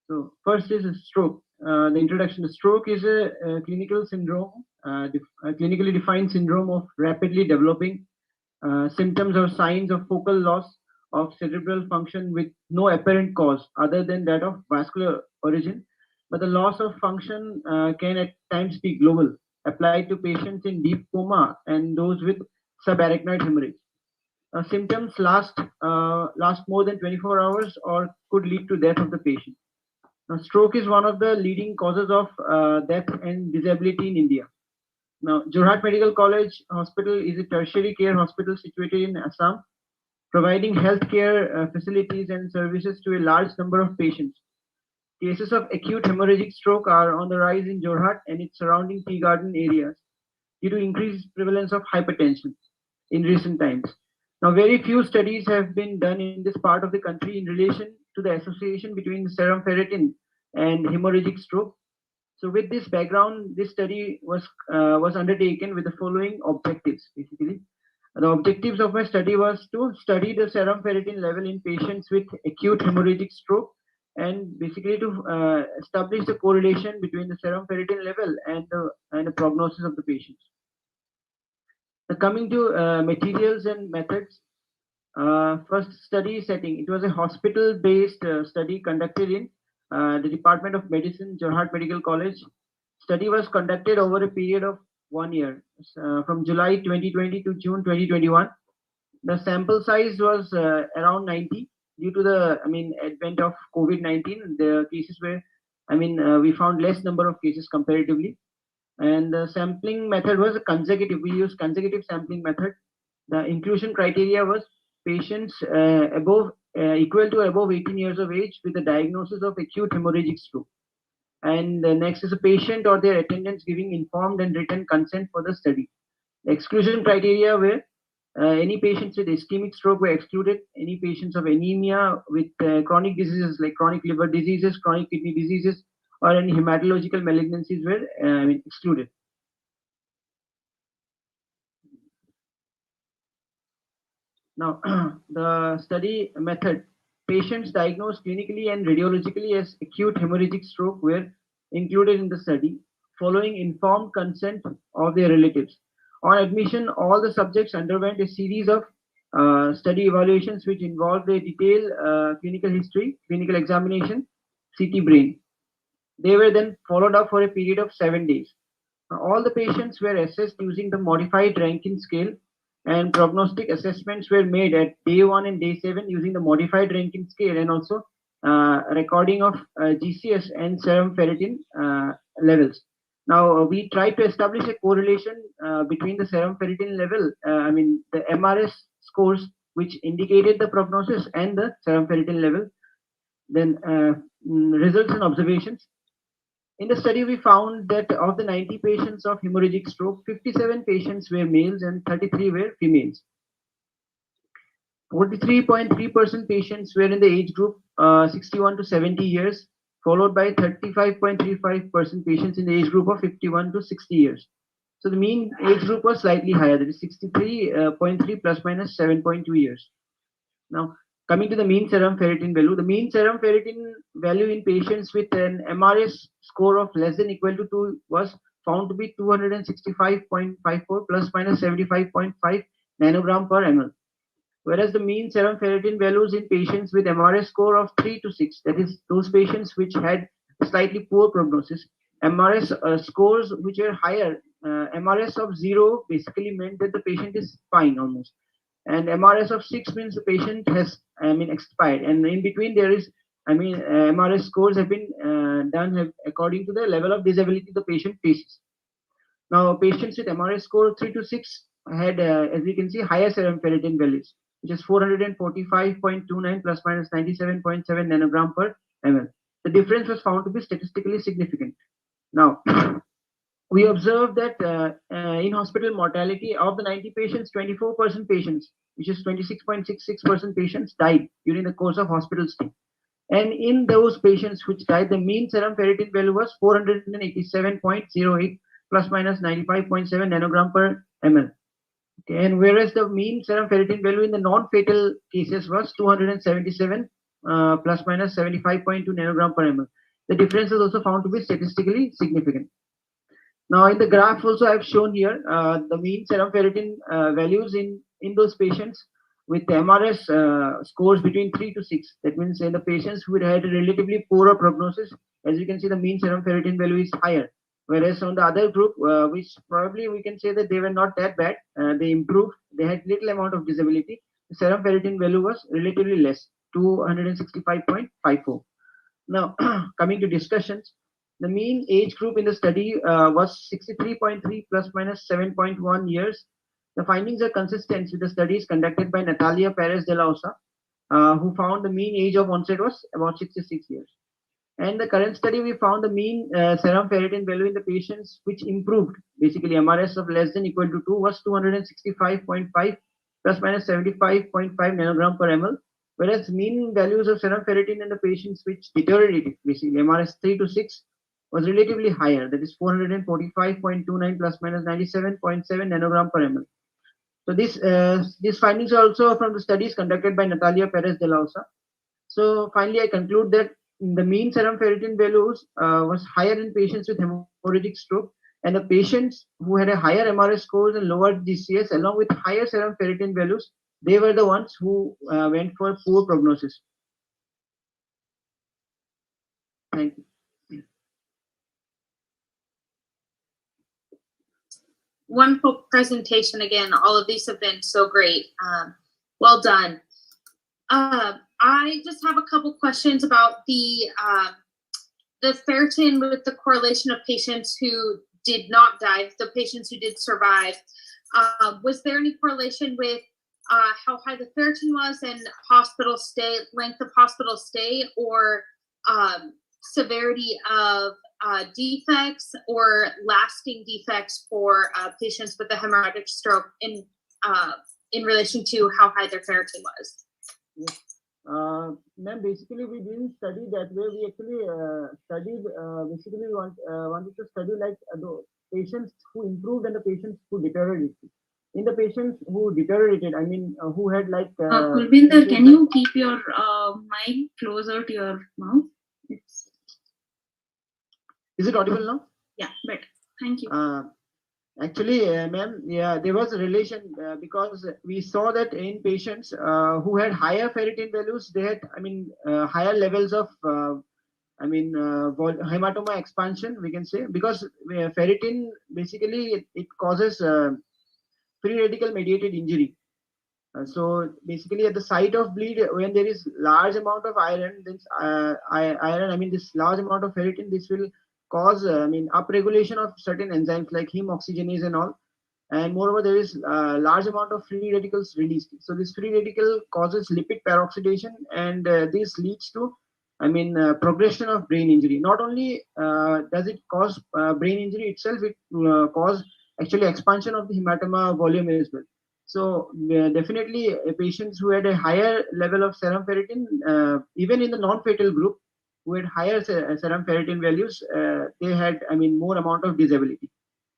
So first is stroke. The introduction. Stroke is a clinical syndrome, a clinically defined syndrome of rapidly developing symptoms or signs of focal loss of cerebral function with no apparent cause other than that of vascular origin. But the loss of function can at times be global, applied to patients in deep coma and those with subarachnoid hemorrhage. Symptoms last more than 24 hours or could lead to death of the patient. Now, stroke is one of the leading causes of death and disability in India. Now, Jorhat Medical College Hospital is a tertiary care hospital situated in Assam, providing healthcare facilities and services to a large number of patients. Cases of acute hemorrhagic stroke are on the rise in Jorhat and its surrounding tea garden areas due to increased prevalence of hypertension in recent times. Now, very few studies have been done in this part of the country in relation to the association between serum ferritin and hemorrhagic stroke. So, with this background, this study was undertaken with the following objectives. Basically, the objectives of my study was to study the serum ferritin level in patients with acute hemorrhagic stroke, and basically to establish the correlation between the serum ferritin level and the prognosis of the patients. Coming to materials and methods, first study setting. It was a hospital-based study conducted in the Department of Medicine, Jorhat Medical College. Study was conducted over a period of 1 year, from July 2020 to June 2021. The sample size was around 90. Due to the, advent of COVID-19, the cases were, we found less number of cases comparatively. And the sampling method was consecutive. We used consecutive sampling method. The inclusion criteria was patients equal to above 18 years of age with a diagnosis of acute hemorrhagic stroke. And the next is a patient or their attendants giving informed and written consent for the study. The exclusion criteria were any patients with ischemic stroke were excluded. Any patients of anemia with chronic diseases like chronic liver diseases, chronic kidney diseases, or any hematological malignancies were excluded. Now, the study method. Patients diagnosed clinically and radiologically as acute hemorrhagic stroke were included in the study, following informed consent of their relatives. On admission, all the subjects underwent a series of study evaluations which involved a detailed clinical history, clinical examination, CT brain. They were then followed up for a period of 7 days. All the patients were assessed using the modified Rankin scale, and prognostic assessments were made at day 1 and day 7 using the modified Rankin scale, and also recording of GCS and serum ferritin levels. Now, we tried to establish a correlation between the serum ferritin level, the MRS scores, which indicated the prognosis, and the serum ferritin level. Then results and observations. In the study, we found that of the 90 patients of hemorrhagic stroke, 57 patients were males and 33 were females. 43.3% patients were in the age group 61 to 70 years, followed by 35.35% patients in the age group of 51 to 60 years. So the mean age group was slightly higher, that is 63.3 plus minus 7.2 years. Now, coming to the mean serum ferritin value, the mean serum ferritin value in patients with an MRS score of less than equal to 2 was found to be 265.54 plus minus 75.5 nanogram per ml. Whereas the mean serum ferritin values in patients with MRS score of 3 to 6, that is those patients which had slightly poor prognosis, MRS scores which were higher, MRS of 0 basically meant that the patient is fine almost, and MRS of 6 means the patient has expired, and in between there is MRS scores have been done according to the level of disability the patient faces. Now, patients with MRS score 3 to 6 had, as we can see, higher serum ferritin values, which is 445.29 plus minus 97.7 nanogram per ml. The difference was found to be statistically significant. Now, we observed that in hospital mortality of the 90 patients, 24% patients, which is 26.66% patients, died during the course of hospital stay. And in those patients which died, the mean serum ferritin value was 487.08 plus minus 95.7 nanogram per ml. Okay, and whereas the mean serum ferritin value in the non-fatal cases was 277 plus minus 75.2 nanogram per ml. The difference is also found to be statistically significant. Now, in the graph also I've shown here the mean serum ferritin values in those patients with MRS scores between 3 to 6. That means in the patients who had a relatively poorer prognosis, as you can see, the mean serum ferritin value is higher. Whereas on the other group, which probably we can say that they were not that bad, they improved, they had little amount of disability, the serum ferritin value was relatively less, 265.54. Now, coming to discussions, the mean age group in the study was 63.3 plus minus 7.1 years. The findings are consistent with the studies conducted by Natalia Perez de la Osa, who found the mean age of onset was about 66 years. And the current study, we found the mean serum ferritin value in the patients which improved, basically MRS of less than equal to 2 was 265.5 plus minus 75.5 nanogram per ml, whereas mean values of serum ferritin in the patients which deteriorated, basically MRS 3 to 6, was relatively higher, that is 445.29 plus minus 97.7 nanogram per ml. So these findings are also from the studies conducted by Natalia Perez de la Osa. So finally, I conclude that the mean serum ferritin values was higher in patients with hemorrhagic stroke, and the patients who had a higher MRS scores and lower GCS along with higher serum ferritin values, they were the ones who went for poor prognosis. Thank you. Wonderful presentation again. All of these have been so great. Well done. I just have a couple questions about the ferritin with the correlation of patients who did not die, the patients who did survive. Was there any correlation with how high the ferritin was and hospital stay, length of hospital stay, or severity of defects or lasting defects for patients with a hemorrhagic stroke in relation to how high their ferritin was? Ma'am, basically we didn't study that way. We actually studied, basically we wanted to study like the patients who improved and the patients who deteriorated. In the patients who deteriorated, I mean, who had like... Kulvinder, can you keep your mic closer to your mouth? Is it audible now? Yeah, better. Thank you. Actually, ma'am, yeah, there was a relation because we saw that in patients who had higher ferritin values, they had, I mean, higher levels of, hematoma expansion, we can say, because ferritin basically it causes free radical mediated injury. So basically, at the site of bleed, when there is large amount of iron, this this large amount of ferritin, this will cause upregulation of certain enzymes like heme oxygenase and all, and moreover there is large amount of free radicals released. So this free radical causes lipid peroxidation, and this leads to progression of brain injury. Not only does it cause brain injury itself, it cause actually expansion of the hematoma volume as well. So definitely patients who had a higher level of serum ferritin, even in the non-fatal group, who had higher serum ferritin values, they had, more amount of disability,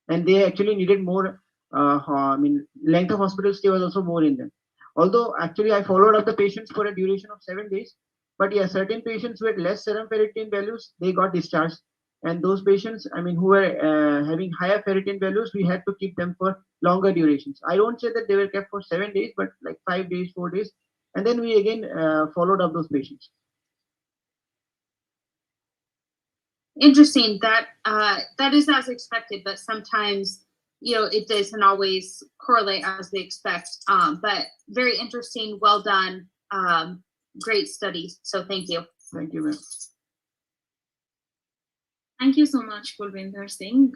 and they actually needed more. Length of hospital stay was also more in them. Although actually I followed up the patients for a duration of 7 days, but yeah, certain patients who had less serum ferritin values, they got discharged, and those patients, who were having higher ferritin values, we had to keep them for longer durations. I don't say that they were kept for 7 days, but like 5 days, 4 days, and then we again followed up those patients. Interesting. That is as expected, but sometimes it doesn't always correlate as they expect. But very interesting. Well done. Great studies. So thank you. Thank you, ma'am. Thank you so much, Kulvinder Singh.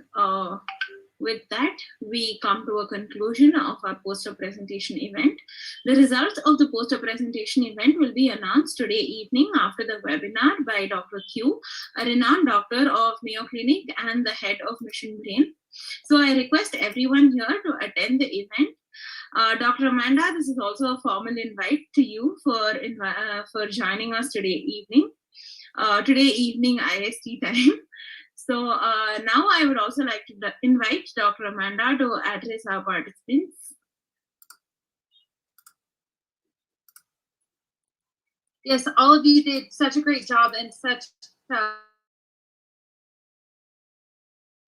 With that, we come to a conclusion of our poster presentation event. The results of the poster presentation event will be announced today evening after the webinar by Dr. Q, a renowned doctor of Mayo Clinic and the head of Mission Brain. So I request everyone here to attend the event. Dr. Amanda, this is also a formal invite to you for joining us today evening IST time. So now I would also like to invite Dr. Amanda to address our participants. Yes, all of you did such a great job and such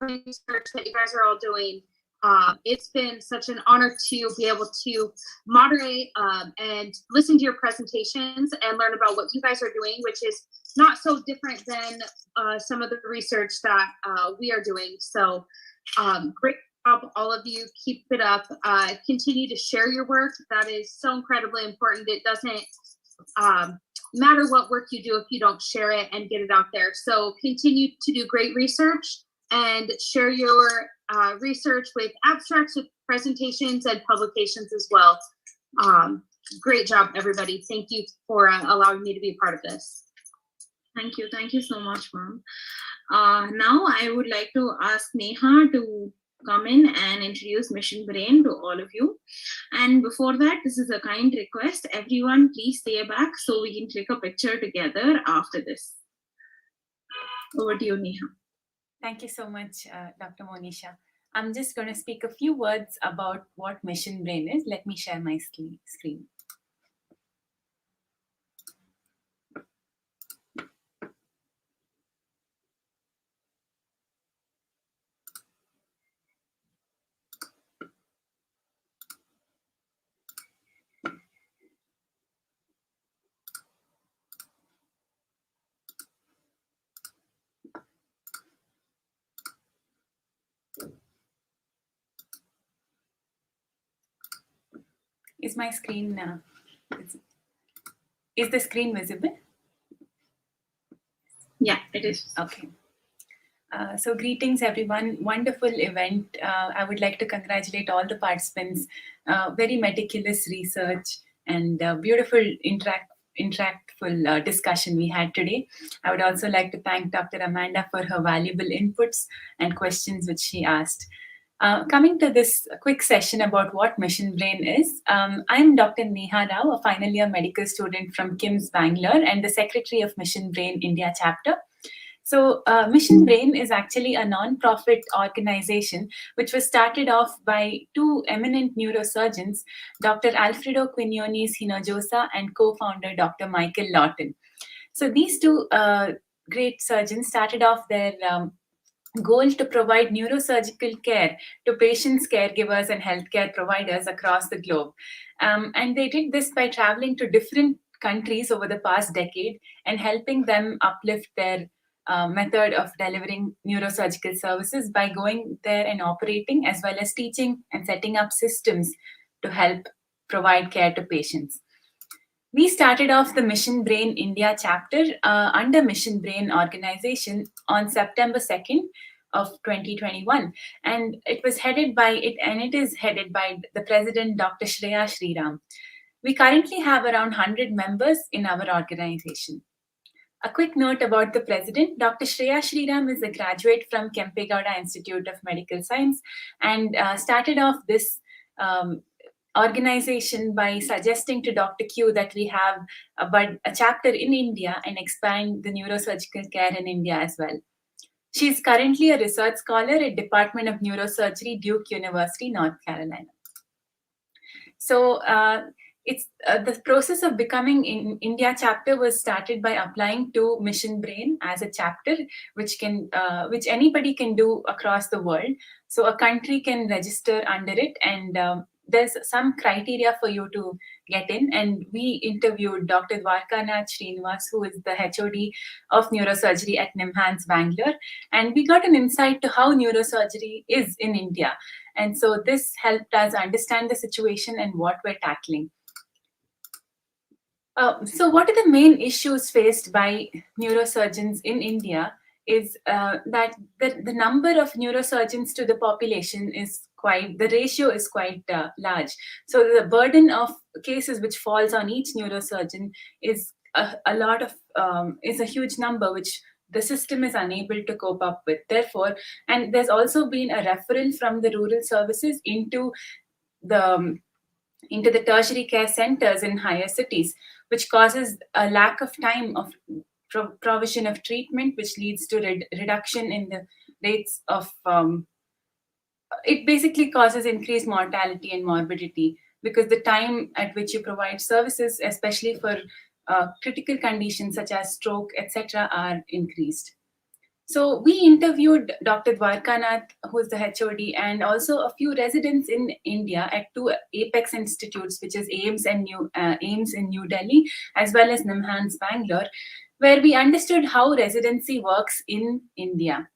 research that you guys are all doing. It's been such an honor to be able to moderate and listen to your presentations and learn about what you guys are doing, which is not so different than some of the research that we are doing. So great job, all of you. Keep it up. Continue to share your work. That is so incredibly important. It doesn't matter what work you do if you don't share it and get it out there. So continue to do great research and share your research with abstracts, with presentations and publications as well. Great job, everybody. Thank you for allowing me to be a part of this. Thank you so much, ma'am. Now I would like to ask Neha to come in and introduce Mission Brain to all of you. And before that, this is a kind request. Everyone, please stay back so we can click a picture together after this. Over to you, Neha. Thank you so much, Dr. Monisha. I'm just going to speak a few words about what Mission Brain is. Let me share my screen. Is my screen, is the screen visible? Yeah, it is. Okay. So greetings, everyone. Wonderful event. I would like to congratulate all the participants. Very meticulous research and beautiful interactful discussion we had today. I would also like to thank Dr. Amanda for her valuable inputs and questions which she asked. Coming to this quick session about what Mission Brain is, I'm Dr. Neha Rao, a final year medical student from KIMS Bangalore and the Secretary of Mission Brain India chapter. So Mission Brain is actually a non-profit organization which was started off by two eminent neurosurgeons, Dr. Alfredo Quinones Hinojosa and co-founder Dr. Michael Lawton. So these two great surgeons started off their goal to provide neurosurgical care to patients, caregivers, and healthcare providers across the globe. And they did this by traveling to different countries over the past decade and helping them uplift their method of delivering neurosurgical services by going there and operating, as well as teaching and setting up systems to help provide care to patients. We started off the Mission Brain India chapter under Mission Brain organization on September 2nd of 2021. And it was headed by it is headed by the president, Dr. Shreya Shriram. We currently have around 100 members in our organization. A quick note about the president. Dr. Shreya Shriram is a graduate from Kempegowda Institute of Medical Science and started off this organization by suggesting to Dr. Q that we have a chapter in India and expand the neurosurgical care in India as well. She is currently a research scholar at Department of Neurosurgery, Duke University, North Carolina. So it's the process of becoming in India chapter was started by applying to Mission Brain as a chapter, which anybody can do across the world. So a country can register under it, and there's some criteria for you to get in. And we interviewed Dr. Dwarkanath Srinivas, who is the HOD of neurosurgery at NIMHANS Bangalore, and we got an insight to how neurosurgery is in India. And so this helped us understand the situation and what we're tackling. So what are the main issues faced by neurosurgeons in India is that the number of neurosurgeons to the population is the ratio is quite large. So the burden of cases which falls on each neurosurgeon is is a huge number, which the system is unable to cope up with. Therefore, and there's also been a referral from the rural services into the tertiary care centers in higher cities, which causes a lack of time of provision of treatment, which leads to reduction in the rates of, it basically causes increased mortality and morbidity, because the time at which you provide services, especially for critical conditions such as stroke, etc., are increased. So we interviewed Dr. Dwarkanath, who is the HOD, and also a few residents in India at two Apex institutes, which is AIMS in New Delhi, as well as Nimanza Bangalore, where we understood how residency works in India.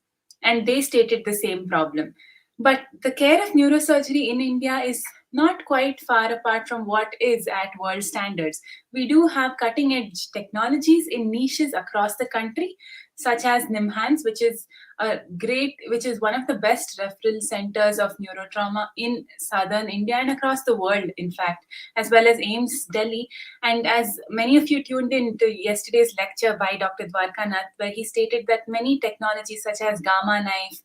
And they stated the same problem. But the care of neurosurgery in India is not quite far apart from what is at world standards. We do have cutting edge technologies in niches across the country, such as Nimhans, which is one of the best referral centers of neurotrauma in southern India and across the world, in fact, as well as AIMS Delhi. And as many of you tuned in to yesterday's lecture by Dr. Dwarkanath, where he stated that many technologies such as gamma knife,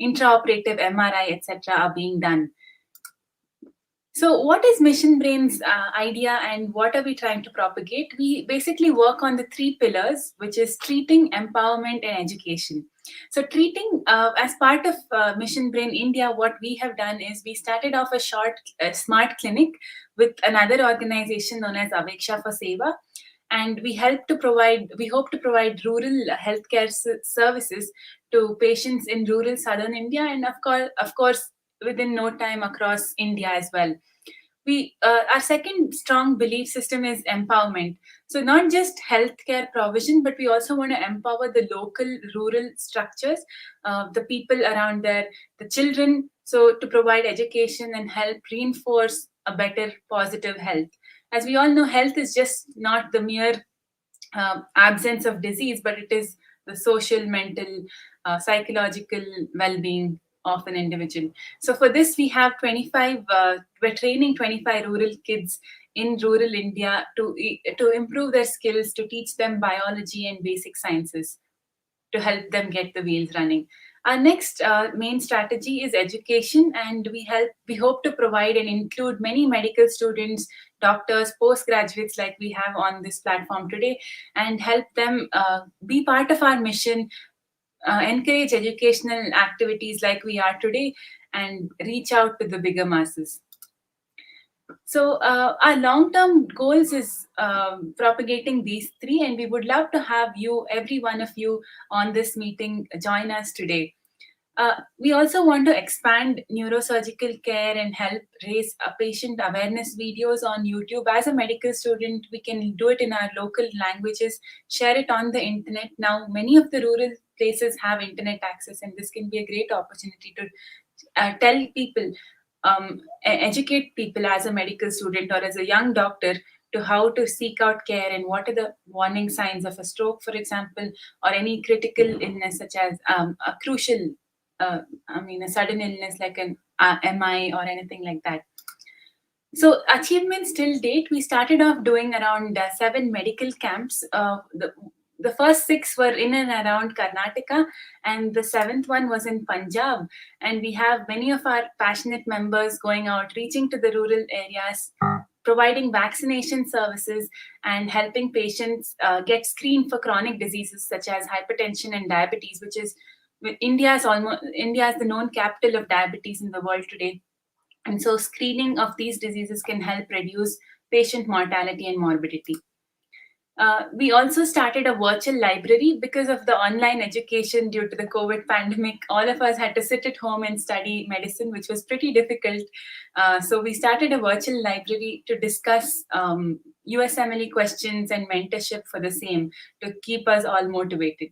intraoperative MRI, etc., are being done. So what is Mission Brain's idea and what are we trying to propagate? We basically work on the three pillars, which is treating, empowerment, and education. So treating, as part of Mission Brain India, what we have done is we started off a smart clinic with another organization known as Aveksha for Seva. And we hope to provide rural healthcare services to patients in rural southern India and of course within no time across India as well. Our second strong belief system is empowerment. So not just healthcare provision, but we also want to empower the local rural structures, the people around there, the children, so to provide education and help reinforce a better positive health. As we all know, health is just not the mere absence of disease, but it is the social, mental, psychological well-being of an individual. So for this, we have we're training 25 rural kids in rural India to improve their skills, to teach them biology and basic sciences, to help them get the wheels running. Our next main strategy is education, and we hope to provide and include many medical students, doctors, postgraduates like we have on this platform today, and help them be part of our mission, encourage educational activities like we are today, and reach out to the bigger masses. So our long-term goals is propagating these three, and we would love to have you, every one of you on this meeting, join us today. We also want to expand neurosurgical care and help raise patient awareness videos on YouTube. As a medical student, we can do it in our local languages, share it on the internet. Now, many of the rural places have internet access, and this can be a great opportunity to tell people, educate people as a medical student or as a young doctor to how to seek out care and what are the warning signs of a stroke, for example, or any critical illness such as a crucial, a sudden illness like an MI or anything like that. So achievements till date, we started off doing around 7 medical camps. The first 6 were in and around Karnataka, and the 7th one was in Punjab. And we have many of our passionate members going out, reaching to the rural areas, providing vaccination services, and helping patients get screened for chronic diseases such as hypertension and diabetes, which is India is the known capital of diabetes in the world today. And so screening of these diseases can help reduce patient mortality and morbidity. We also started a virtual library because of the online education due to the COVID pandemic. All of us had to sit at home and study medicine, which was pretty difficult. So we started a virtual library to discuss USMLE questions and mentorship for the same, to keep us all motivated.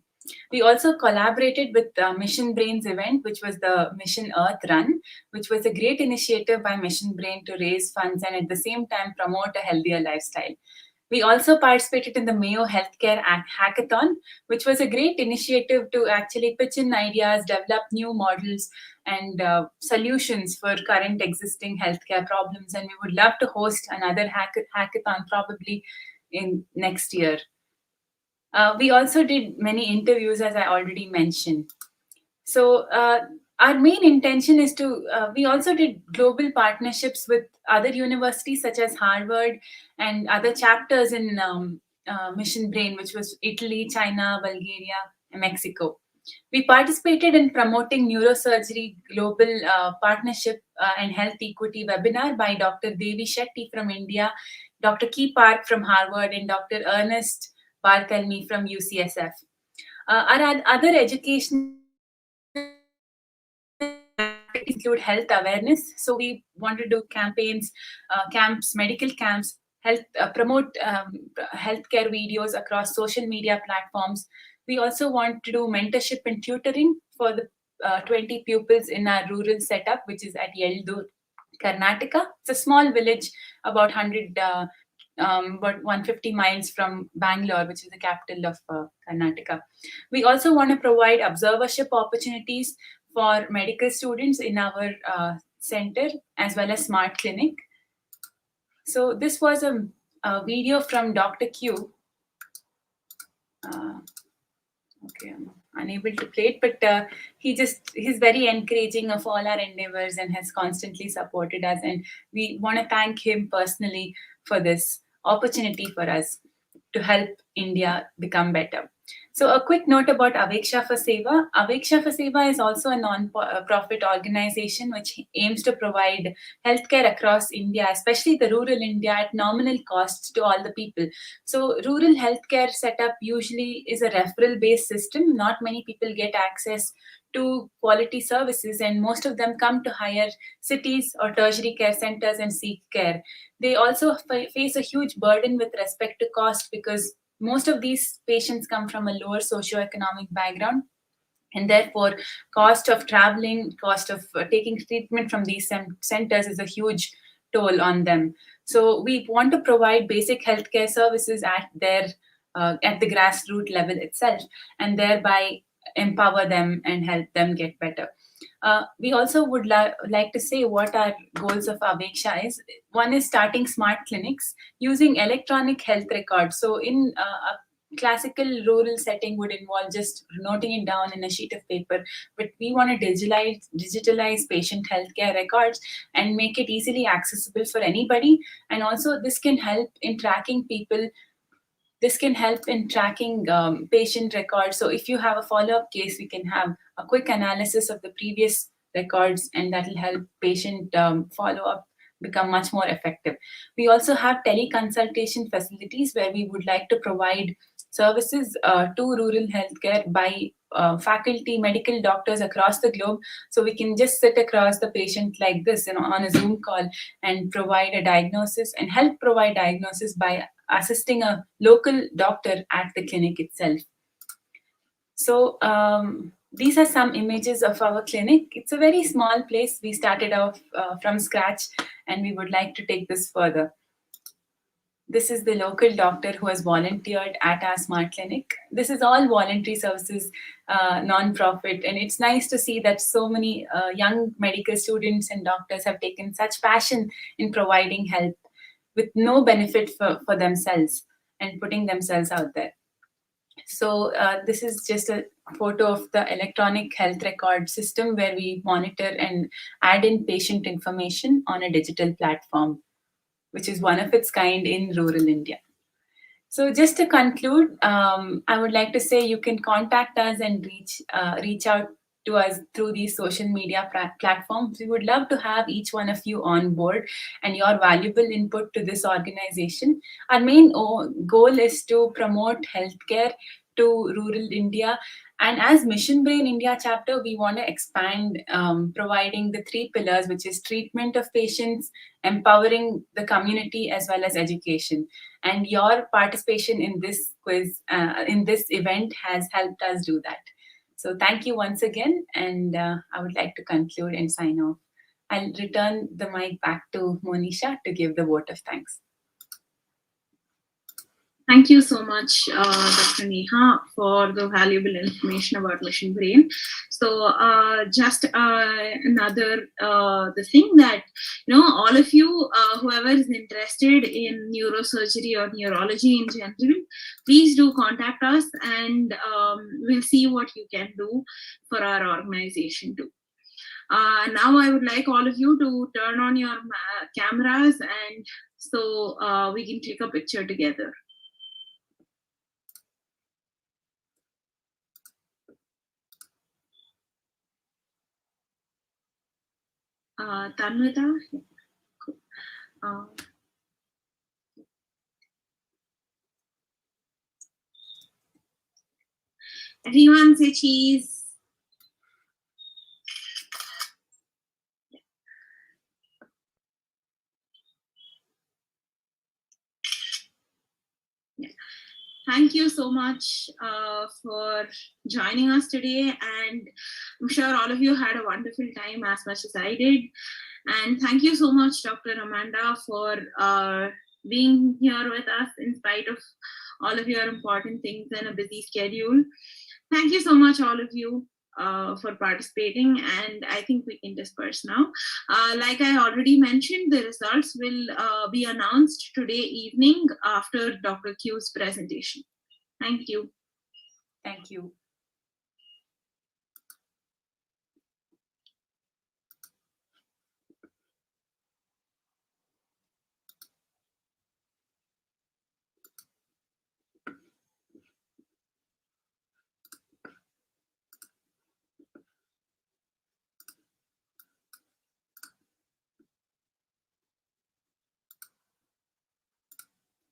We also collaborated with Mission Brain's event, which was the Mission Earth Run, which was a great initiative by Mission Brain to raise funds and at the same time promote a healthier lifestyle. We also participated in the Mayo Healthcare Hackathon, which was a great initiative to actually pitch in ideas, develop new models and solutions for current existing healthcare problems. And we would love to host another hackathon probably in next year. We also did many interviews, as I already mentioned. So our main intention is we also did global partnerships with other universities such as Harvard and other chapters in Mission Brain, which was Italy, China, Bulgaria, and Mexico. We participated in promoting neurosurgery global partnership and health equity webinar by Dr. Devi Shetty from India, Dr. Key Park from Harvard, and Dr. Ernest Barthelmy from UCSF. Our other educational include health awareness. So we want to do campaigns, camps, medical camps, promote healthcare videos across social media platforms. We also want to do mentorship and tutoring for the 20 pupils in our rural setup, which is at Yeldur, Karnataka. It's a small village, about 150 miles from Bangalore, which is the capital of Karnataka. We also want to provide observership opportunities for medical students in our center, as well as smart clinic. So this was a video from Dr. Q. Okay, I'm unable to play it, but he's very encouraging of all our endeavors and has constantly supported us, and we want to thank him personally for this opportunity for us to help India become better. So a quick note about Aveksha for Seva. Aveksha for Seva is also a non-profit organization which aims to provide healthcare across India, especially the rural India, at nominal costs to all the people. So rural healthcare setup usually is a referral-based system. Not many people get access to quality services, and most of them come to higher cities or tertiary care centers and seek care. They also face a huge burden with respect to cost, because most of these patients come from a lower socioeconomic background, and therefore cost of traveling, cost of taking treatment from these centers is a huge toll on them. So we want to provide basic healthcare services at the grassroots level itself, and thereby empower them and help them get better. We also would like to say what our goals of Aveksha is. One is starting smart clinics using electronic health records. So in a classical rural setting would involve just noting it down in a sheet of paper, but we want to digitalize patient healthcare records and make it easily accessible for anybody. And also this can help in tracking people. This can help in tracking patient records. So if you have a follow-up case, we can have a quick analysis of the previous records, and that will help patient follow-up become much more effective. We also have teleconsultation facilities where we would like to provide services to rural healthcare by faculty, medical doctors across the globe. So we can just sit across the patient like this, on a Zoom call, and provide a diagnosis and help provide diagnosis by assisting a local doctor at the clinic itself. So these are some images of our clinic. It's a very small place. We started off from scratch, and we would like to take this further. This is the local doctor who has volunteered at our smart clinic. This is all voluntary services, non-profit, and it's nice to see that so many young medical students and doctors have taken such passion in providing help with no benefit for themselves and putting themselves out there. So this is just a photo of the electronic health record system where we monitor and add in patient information on a digital platform, which is one of its kind in rural India. So just to conclude, I would like to say you can contact us and reach out to us through these social media platforms. We would love to have each one of you on board and your valuable input to this organization. Our main goal is to promote healthcare to rural India. And as Mission Brain India chapter, we want to expand providing the 3 pillars, which is treatment of patients, empowering the community, as well as education. And your participation in this quiz, in this event, has helped us do that. So thank you once again, and I would like to conclude and sign off. I'll return the mic back to Monisha to give the vote of thanks. Thank you so much, Dr. Neha, for the valuable information about Mission Brain. So just another the thing that, all of you, whoever is interested in neurosurgery or neurology in general, please do contact us, and we'll see what you can do for our organization too. Now I would like all of you to turn on your cameras, and so we can click a picture together. Tanvita? Everyone say cheese. Thank you so much for joining us today, and I'm sure all of you had a wonderful time as much as I did. And thank you so much, Dr. Amanda, for being here with us in spite of all of your important things and a busy schedule. Thank you so much, all of you, for participating, and I think we can disperse now. Like I already mentioned, the results will be announced today evening after Dr. Q's presentation. Thank you. Thank you.